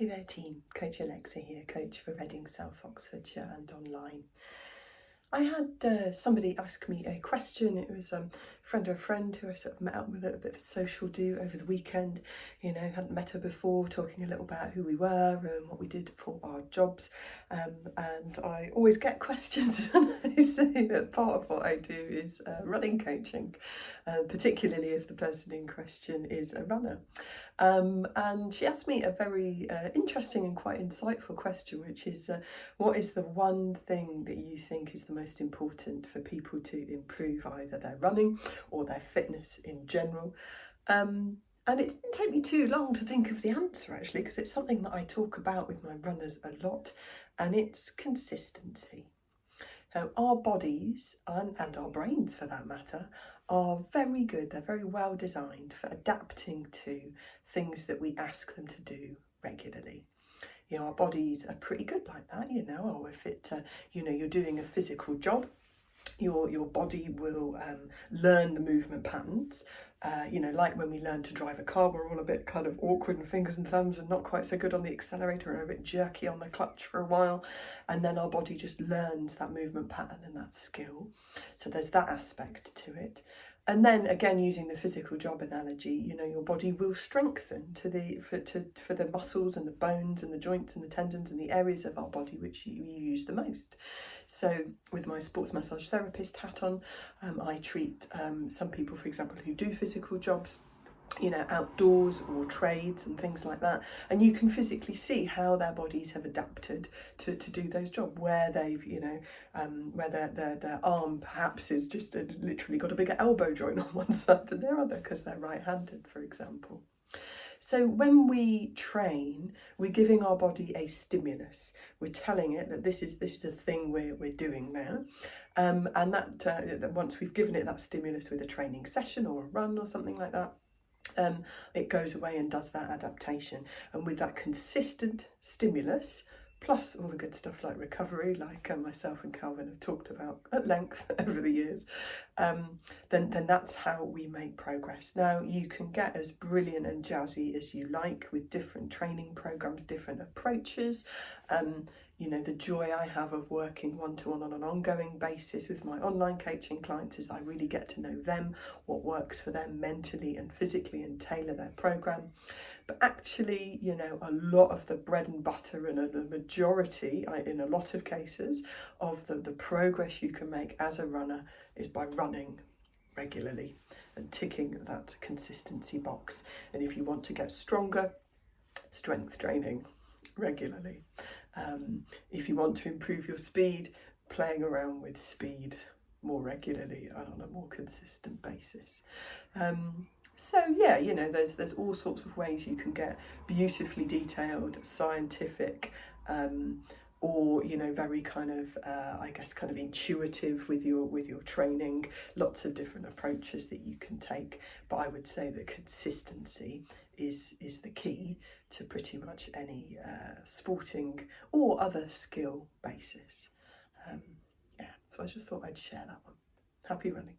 Hey there team, Coach Alexa here, coach for Reading, South Oxfordshire and online. I had somebody ask me a question. It was a friend of a friend who I sort of met up with at a bit of a social do over the weekend. You know, hadn't met her before, talking a little about who we were and what we did for our jobs. And I always get questions when I say that part of what I do is running coaching, particularly if the person in question is a runner. And she asked me a very interesting and quite insightful question, which is what is the one thing that you think is the most important for people to improve either their running or their fitness in general? And it didn't take me too long to think of the answer, actually, because it's something that I talk about with my runners a lot, and it's consistency. Now, our bodies, and our brains for that matter, are very good, they're very well designed for adapting to things that we ask them to do regularly. You know, our bodies are pretty good like that, you know, or if you're doing a physical job, your body will learn the movement patterns. Like when we learn to drive a car, we're all a bit kind of awkward in fingers and thumbs and not quite so good on the accelerator and a bit jerky on the clutch for a while. And then our body just learns that movement pattern and that skill. So there's that aspect to it. And then again, using the physical job analogy, you know, your body will strengthen for the muscles and the bones and the joints and the tendons and the areas of our body which you use the most. So with my sports massage therapist hat on, I treat some people, for example, who do physical jobs, you know, outdoors or trades and things like that, and you can physically see how their bodies have adapted to do those jobs, where they've, you know, where their arm perhaps is just literally got a bigger elbow joint on one side than their other because they're right-handed, for example. So when we train, we're giving our body a stimulus. We're telling it that this is a thing we're doing now. And that once we've given it that stimulus with a training session or a run or something like that, it goes away and does that adaptation. And with that consistent stimulus, plus all the good stuff like recovery, like myself and Calvin have talked about at length over the years, then that's how we make progress. Now, you can get as brilliant and jazzy as you like with different training programs, different approaches. You know, the joy I have of working one-to-one on an ongoing basis with my online coaching clients is I really get to know them, what works for them mentally and physically, and tailor their program. But actually, you know, a lot of the bread and butter and a majority, in a lot of cases, of the progress you can make as a runner is by running regularly and ticking that consistency box. And if you want to get stronger, strength training regularly. If you want to improve your speed, playing around with speed more regularly and on a more consistent basis. So yeah, you know, there's all sorts of ways you can get beautifully detailed, scientific, or, you know, very kind of kind of intuitive with your training. Lots of different approaches that you can take, but I would say that consistency is the key to pretty much any sporting or other skill basis. So I just thought I'd share that one. Happy running.